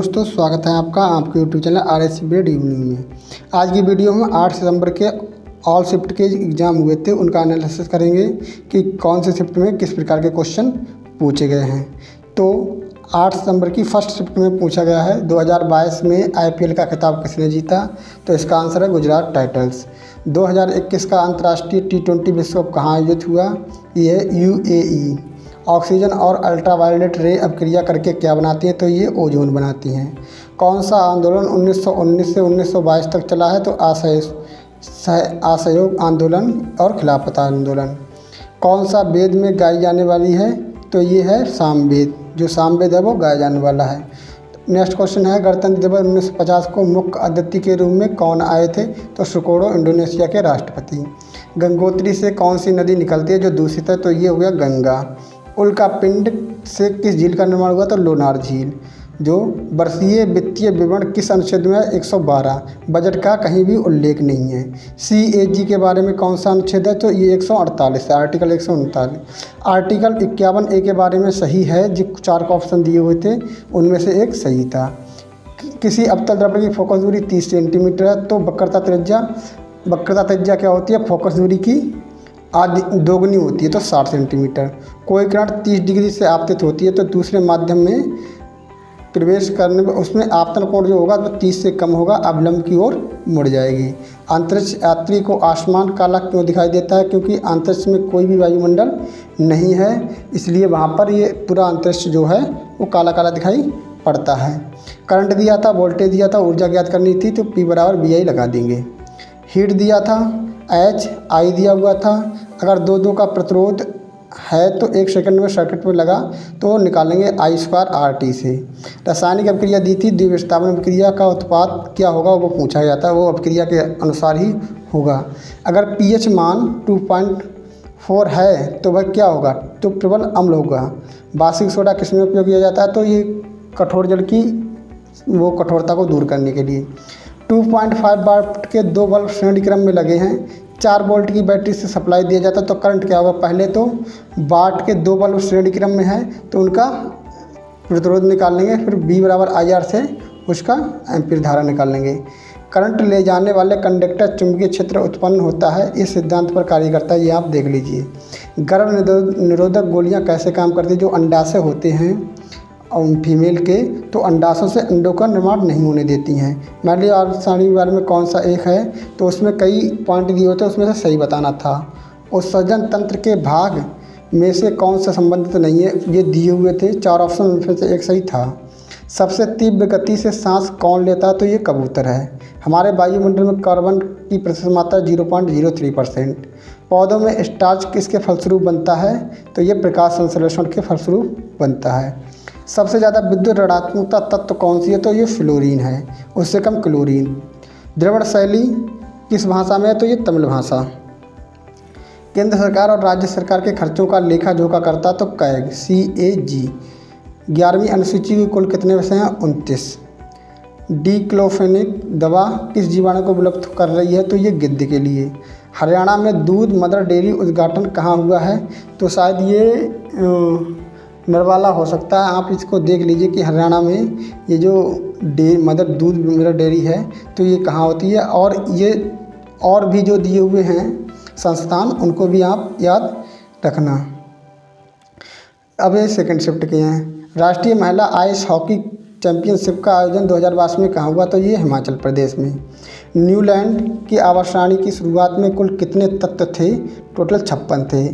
दोस्तों, स्वागत है आपका आपके YouTube channel RS update evening में। आज की वीडियो में 8 सितंबर के ऑल शिफ्ट के एग्ज़ाम हुए थे, उनका एनालिसिस करेंगे कि कौन से शिफ्ट में किस प्रकार के क्वेश्चन पूछे गए हैं। तो 8 सितंबर की फर्स्ट शिफ्ट में पूछा गया है 2022 में IPL का खिताब किसने जीता, तो इसका आंसर है गुजरात टाइटंस। 2021 का अंतर्राष्ट्रीय T20 विश्व कप कहाँ आयोजित हुआ, ये है UAE। ऑक्सीजन और अल्ट्रावायलेट रे अपक्रिया करके क्या बनाती हैं, तो ये ओजोन बनाती हैं। कौन सा आंदोलन 1919 से 1922 तक चला है, तो असहयोग आंदोलन और खिलाफत आंदोलन। कौन सा वेद में गाई जाने वाली है, तो ये है सामवेद। जो सामवेद है वो गाया जाने वाला है। नेक्स्ट क्वेश्चन है गणतंत्र दिवस 1950 को मुख्य अतिथि के रूप में कौन आए थे, तो सुकोडो इंडोनेशिया के राष्ट्रपति। गंगोत्री से कौन सी नदी निकलती है जो दूषित है, तो ये हो गया गंगा। उल्का पिंड से किस झील का निर्माण हुआ, तो लोनार झील। जो वर्षीय वित्तीय विवरण किस अनुच्छेद में है, 112। बजट का कहीं भी उल्लेख नहीं है। CAG के बारे में कौन सा अनुच्छेद है, तो ये 148 है, आर्टिकल 139। आर्टिकल 51A के बारे में सही है, जो 4 ऑप्शन दिए हुए थे उनमें से एक सही था। किसी अवतल दर्पण की फोकस दूरी 30 सेंटीमीटर है, तो वक्रता त्रिज्या क्या होती है, फोकस दूरी की आधी दोगुनी होती है, तो 60 सेंटीमीटर। कोई किरण 30 डिग्री से आपतित होती है, तो दूसरे माध्यम में प्रवेश करने पर उसमें आपतन कोण जो होगा वो 30 से कम होगा, अवलंब की ओर मुड़ जाएगी। अंतरिक्ष यात्री को आसमान काला क्यों दिखाई देता है, क्योंकि अंतरिक्ष में कोई भी वायुमंडल नहीं है, इसलिए वहाँ पर ये पूरा अंतरिक्ष जो है वो काला काला दिखाई पड़ता है। करंट दिया था, वोल्टेज दिया था, ऊर्जा ज्ञात करनी थी, तो P बराबर VI लगा देंगे। हीट दिया था, HI दिया हुआ था। अगर 2 का प्रतिरोध है तो 1 सेकंड में सर्किट में लगा तो निकालेंगे I²RT से। रासायनिक अभिक्रिया दी थी, द्विविस्थापन अभिक्रिया का उत्पाद क्या होगा वो पूछा जाता है, वो अभिक्रिया के अनुसार ही होगा। अगर pH मान 2.4 है तो वह क्या होगा, तो प्रबल अम्ल होगा। बासिक सोडा किसमें उपयोग किया जाता है, तो ये कठोर जल की वो कठोरता को दूर करने के लिए। 2.5 वाट के 2 बल्ब श्रेणी क्रम में लगे हैं, 4 वोल्ट की बैटरी से सप्लाई दिया जाता है, तो करंट क्या होगा, पहले तो वाट के 2 बल्ब श्रेणी क्रम में है तो उनका प्रतिरोध निकाल लेंगे, फिर V बराबर IR से उसका एम्पीयर धारा निकाल लेंगे। करंट ले जाने वाले कंडक्टर चुंबकीय क्षेत्र उत्पन्न होता है, इस सिद्धांत पर कार्य करता है, ये आप देख लीजिए। गर्भ निरोधक गोलियाँ कैसे काम करती है, जो अंडाशय होते हैं फीमेल के, तो अंडाशयों से अंडों का निर्माण नहीं होने देती हैं। मैंने आसानी के बारे में कौन सा एक है, तो उसमें कई पॉइंट दिए होते हैं, उसमें से सही बताना था। उत्सर्जन तंत्र के भाग में से कौन सा संबंधित नहीं है, ये दिए हुए थे 4 ऑप्शन, उनमें से एक सही था। सबसे तीव्र गति से सांस कौन लेता है, तो ये कबूतर है। हमारे वायुमंडल में कार्बन की प्रतिशत मात्रा 0.03%। पौधों में स्टार्च किसके फलस्वरूप बनता है, तो ये प्रकाश संश्लेषण के फलस्वरूप बनता है। सबसे ज़्यादा विद्युत ऋणात्मकता तत्व कौन सी है, तो ये फ्लोरीन है, उससे कम क्लोरीन। द्रवण शैली किस भाषा में है, तो ये तमिल भाषा। केंद्र सरकार और राज्य सरकार के खर्चों का लेखा जोखा करता तो कैग CAG। 11वीं अनुसूची की कुल कितने विषय हैं, 29। डिक्लोफेनेक दवा किस जीवाणु को विलुप्त कर रही है, तो ये गिद्ध के लिए। हरियाणा में दूध मदर डेयरी उद्घाटन कहाँ हुआ है, तो शायद ये नरवाला हो सकता है। आप इसको देख लीजिए कि हरियाणा में ये जो दूध मदर डेयरी है तो ये कहाँ होती है, और ये और भी जो दिए हुए हैं संस्थान उनको भी आप याद रखना। अब ये सेकंड शिफ्ट के हैं। राष्ट्रीय महिला आइस हॉकी चैंपियनशिप का आयोजन 2022 में कहाँ हुआ, तो ये हिमाचल प्रदेश में। न्यूलैंड की आवर्तसारणी की शुरुआत में कुल कितने तत्व थे, टोटल 56 थे।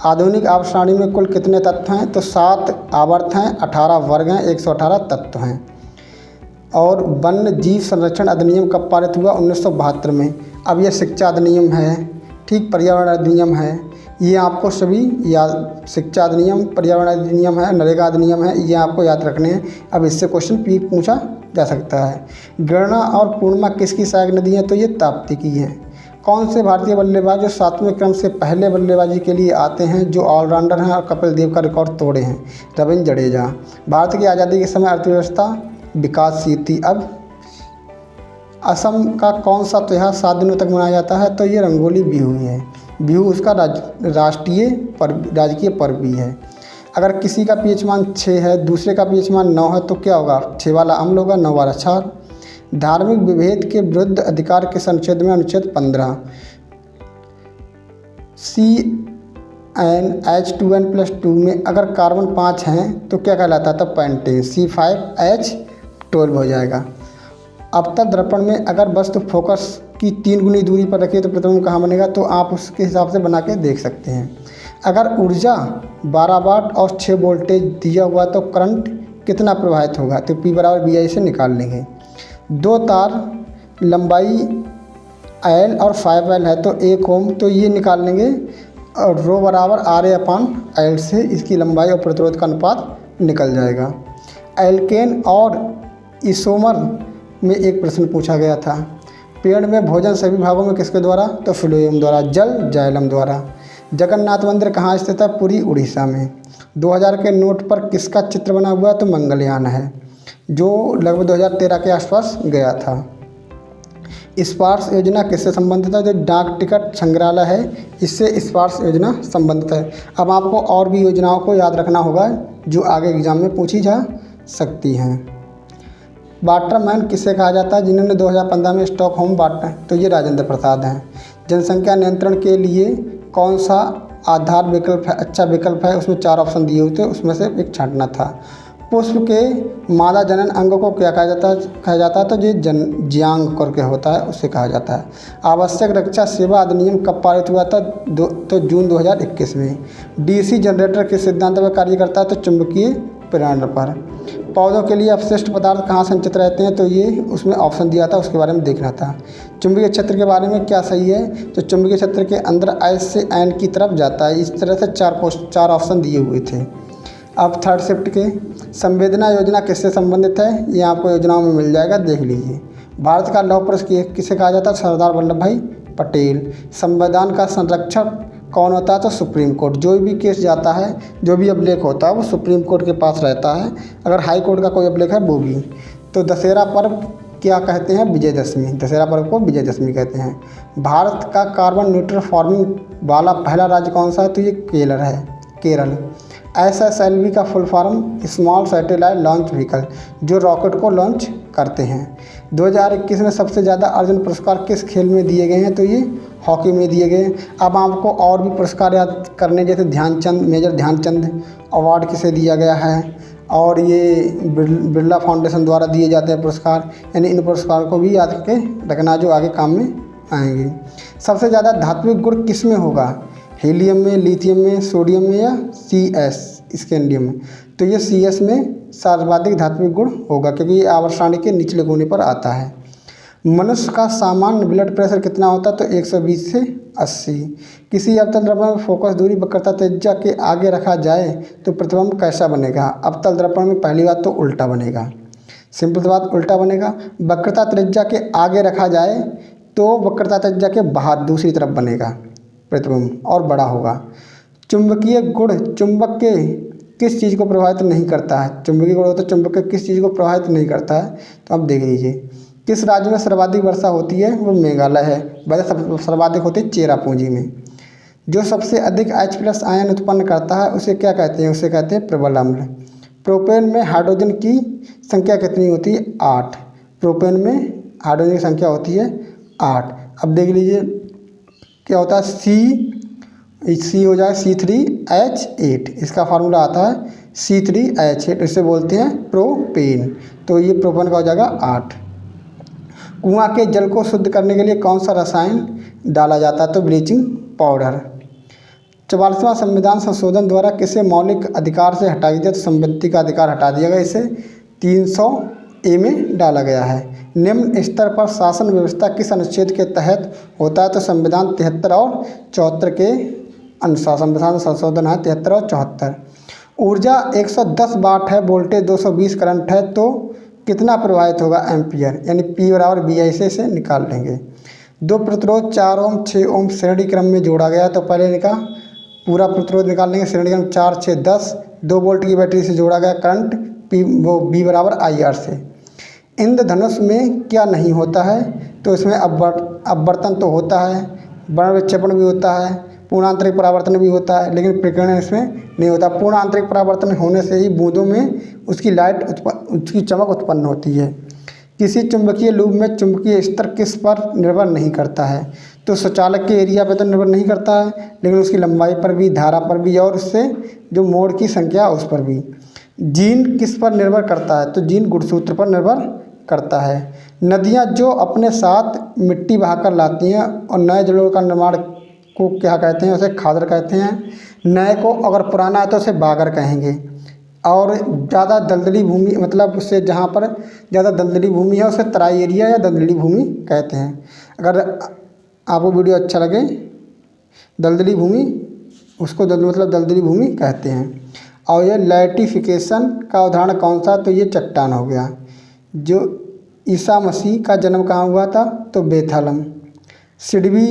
आधुनिक आवर्तसारणी में कुल कितने तत्व हैं, तो 7 आवर्त हैं, 18 वर्ग हैं, 118 तत्व हैं। और वन्य जीव संरक्षण अधिनियम कब पारित हुआ, 1972 में। अब यह शिक्षा अधिनियम है, ठीक, पर्यावरण अधिनियम है, ये आपको सभी याद, शिक्षा अधिनियम, पर्यावरण अधिनियम है, नरेगा अधिनियम है, ये आपको याद रखने हैं। अब इससे क्वेश्चन पूछा जा सकता है। गणना और पूर्णिमा किसकी सहायक नदी है, तो ये ताप्ती की है। कौन से भारतीय बल्लेबाज जो 7वें क्रम से पहले बल्लेबाजी के लिए आते हैं, जो ऑलराउंडर हैं और कपिल देव का रिकॉर्ड तोड़े हैं, रविंद्र जडेजा। भारत की आज़ादी के समय अर्थव्यवस्था विकासशील थी। अब असम का कौन सा त्यौहार 7 दिनों तक मनाया जाता है, तो ये रंगोली बिहू है। बिहू उसका राजकीय पर्व भी है। अगर किसी का पीएच मान 6 है, दूसरे का पीएच मान 9 है तो क्या होगा, 6 वाला अम्ल होगा, 9 वाला क्षार। धार्मिक विभेद के विरुद्ध अधिकार के अनुच्छेद में अनुच्छेद 15। CnH2n+2 में अगर कार्बन 5 हैं तो क्या कहलाता था, पेंटेन, C5H12 हो जाएगा। अवतल दर्पण में अगर वस्तु फोकस की 3 गुनी दूरी पर रखिए तो प्रतिबिंब कहाँ बनेगा, तो आप उसके हिसाब से बना के देख सकते हैं। अगर ऊर्जा 12 वाट और 6 वोल्टेज दिया हुआ तो करंट कितना प्रवाहित होगा, तो P बराबर BI से निकाल लेंगे। 2 तार लंबाई L और 5L है तो 1 ओम, तो ये निकाल लेंगे और रो बराबर RA/L से इसकी लंबाई और प्रतिरोध का अनुपात निकल जाएगा। एल्केन और इसोमर में एक प्रश्न पूछा गया था, पेड़ में भोजन सभी भागों में किसके द्वारा, तो फ्लोएम द्वारा, जल जाइलम द्वारा। जगन्नाथ मंदिर कहाँ स्थित है, पुरी उड़ीसा में। 2000 के नोट पर किसका चित्र बना हुआ है, तो मंगलयान है, जो लगभग 2013 के आसपास गया था। स्पार्श योजना किससे संबंधित है, जो डाक टिकट संग्रहालय है, इससे स्पार्श योजना संबंधित है। अब आपको और भी योजनाओं को याद रखना होगा जो आगे एग्जाम में पूछी जा सकती हैं। वाटरमैन किसे कहा जाता है, जिन्होंने 2015 में स्टॉकहोम बांटा, तो ये राजेंद्र प्रसाद हैं। जनसंख्या नियंत्रण के लिए कौन सा आधार विकल्प है, अच्छा विकल्प है, उसमें 4 ऑप्शन दिए हुए थे, उसमें से एक छांटना था। पुष्प के मादा जनन अंग को क्या कहा जाता है, तो ये ज्यांग करके होता है, उसे कहा जाता है। आवश्यक रक्षा सेवा अधिनियम कब पारित हुआ था, तो जून 2021 में। DC जनरेटर किस सिद्धांत पर कार्य करता है, तो चुंबकीय प्रेरण पर। पौधों के लिए अपशिष्ट पदार्थ कहाँ संचित रहते हैं, तो ये उसमें ऑप्शन दिया था, उसके बारे में देखना था। चुंबकीय क्षेत्र के बारे में क्या सही है, तो चुंबकीय क्षेत्र के अंदर S से N की तरफ जाता है। इस तरह से 4 ऑप्शन दिए हुए थे। अब थर्ड शिफ्ट के संवेदना योजना किससे संबंधित है, ये आपको योजनाओं में मिल जाएगा, देख लीजिए। भारत का लौह पुरुष किसे कहा जाता है, सरदार वल्लभ भाई पटेल। संविधान का संरक्षक कौन होता है, तो सुप्रीम कोर्ट। जो भी केस जाता है, जो भी अभिलेख होता है वो सुप्रीम कोर्ट के पास रहता है, अगर हाई कोर्ट का कोई अभिलेख है वो भी। तो दशहरा पर्व क्या कहते हैं, विजयदशमी। दशहरा पर्व को विजयदशमी कहते हैं। भारत का कार्बन न्यूट्रल फार्मिंग वाला पहला राज्य कौन सा है, तो ये केरल। SSLV का full form small satellite launch vehicle, जो रॉकेट को लॉन्च करते हैं। 2021 में सबसे ज़्यादा अर्जुन पुरस्कार किस खेल में दिए गए हैं, तो ये हॉकी में दिए गए। अब आपको और भी पुरस्कार याद करने, जैसे मेजर ध्यानचंद अवार्ड किसे दिया गया है, और ये बिरला फाउंडेशन द्वारा दिए जाते हैं पुरस्कार, यानी इन पुरस्कारों को भी याद करके रखना जो आगे काम में आएंगे। सबसे ज़्यादा धात्विक गुण किस में होगा, हीलियम में, लिथियम में, सोडियम में या CS स्कैंडियम में, तो ये CS में सर्वाधिक धात्विक गुण होगा, क्योंकि ये आवर्त के निचले कोने पर आता है। मनुष्य का सामान्य ब्लड प्रेशर कितना होता है, तो 120 से 80। किसी अवतल दर्पण में फोकस दूरी वक्रता त्रिज्या के आगे रखा जाए तो प्रतिबिंब कैसा बनेगा, अवतल दर्पण में पहली बात तो उल्टा बनेगा, सिंपल सी बात उल्टा बनेगा। वक्रता त्रिज्या के आगे रखा जाए तो वक्रता त्रिज्या के बाहर दूसरी तरफ बनेगा प्रतिबिंब और बड़ा होगा। चुंबकीय गुण चुंबक के किस चीज़ को प्रभावित नहीं करता है, चुंबकीय गुण होता है चुंबक के किस चीज़ को प्रभावित नहीं करता है, तो आप देख लीजिए। किस राज्य में सर्वाधिक वर्षा होती है, वो मेघालय है। वजह सर्वाधिक होती है चेरापूंजी में। जो सबसे अधिक H+ आयन उत्पन्न करता है उसे क्या कहते हैं, उसे कहते हैं प्रबल अम्ल। प्रोपेन में हाइड्रोजन की संख्या कितनी होती है, 8। प्रोपेन में हाइड्रोजन की संख्या होती है 8। अब देख लीजिए क्या होता है, C हो जाए C3H8, इसका फार्मूला आता है C3H8, इसे बोलते हैं प्रोपेन, तो ये प्रोपेन का हो जाएगा 8। कुआं के जल को शुद्ध करने के लिए कौन सा रसायन डाला जाता है, तो ब्लीचिंग पाउडर। 44वां संविधान संशोधन द्वारा किसे मौलिक अधिकार से हटाई दिया, तो संपत्ति का अधिकार हटा दिया गया, इसे 300A में डाला गया है। निम्न स्तर पर शासन व्यवस्था किस अनुच्छेद के तहत होता है, तो संविधान 73 और 74 के अनुसार संविधान संशोधन है 73 और 74। ऊर्जा 110 वाट है, वोल्टेज 220 करंट है, तो कितना प्रवाहित होगा, एम्पियर, यानी P बराबर BI से इसे निकाल लेंगे। दो प्रतिरोध 4 ओम 6 ओम श्रेणी क्रम में जोड़ा गया, तो पहले इनका पूरा प्रतिरोध निकाल लेंगे, श्रेणी क्रम 4 6 10। 2 वोल्ट की बैटरी से जोड़ा गया करंट B बराबर IR से। इंद्रधनुष में क्या नहीं होता है, तो इसमें अपवर्तन तो होता है, वर्ण विक्षेपण भी होता है, पूर्ण आंतरिक परावर्तन भी होता है, लेकिन प्रकीर्णन इसमें नहीं होता। पूर्ण आंतरिक परावर्तन होने से ही बूंदों में उसकी चमक उत्पन्न होती है। किसी चुंबकीय लूप में चुंबकीय स्तर किस पर निर्भर नहीं करता है? तो स्वचालक के एरिया पर तो निर्भर नहीं करता है, लेकिन उसकी लंबाई पर भी, धारा पर भी, और उससे जो मोड़ की संख्या उस पर भी। जीन किस पर निर्भर करता है? तो जीन गुणसूत्र पर निर्भर करता है। नदियाँ जो अपने साथ मिट्टी बहाकर लाती हैं और नए जड़ों का निर्माण को क्या कहते हैं? उसे खादर कहते हैं। नए को अगर पुराना है तो उसे बागर कहेंगे। और ज़्यादा दलदली भूमि, मतलब उससे जहाँ पर ज़्यादा दलदली भूमि है उसे तराई एरिया या दलदली भूमि कहते हैं। अगर आपको वीडियो अच्छा लगे, दलदली भूमि उसको मतलब दलदली भूमि कहते हैं। और ये लैटिफिकेशन का उदाहरण कौन सा? तो ये चट्टान हो गया। जो ईसा मसीह का जन्म कहाँ हुआ था? तो बेथलम। सिडबी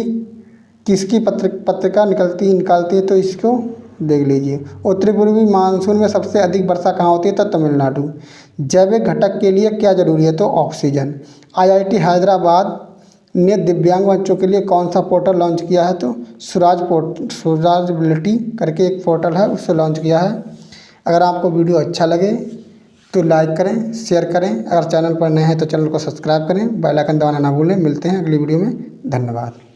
किसकी पत्रिका निकालती है? तो इसको देख लीजिए। उत्तरी पूर्वी मानसून में सबसे अधिक वर्षा कहाँ होती है? तो तमिलनाडु। जैविक घटक के लिए क्या जरूरी है? तो ऑक्सीजन। IIT हैदराबाद ने दिव्यांग बच्चों के लिए कौन सा पोर्टल लॉन्च किया है? तो सुराजबिलिटी करके एक पोर्टल है, उससे लॉन्च किया है। अगर आपको वीडियो अच्छा लगे तो लाइक करें, शेयर करें। अगर चैनल पर नए हैं तो चैनल को सब्सक्राइब करें, बेल आइकन दबाना ना भूलें। मिलते हैं अगली वीडियो में। धन्यवाद।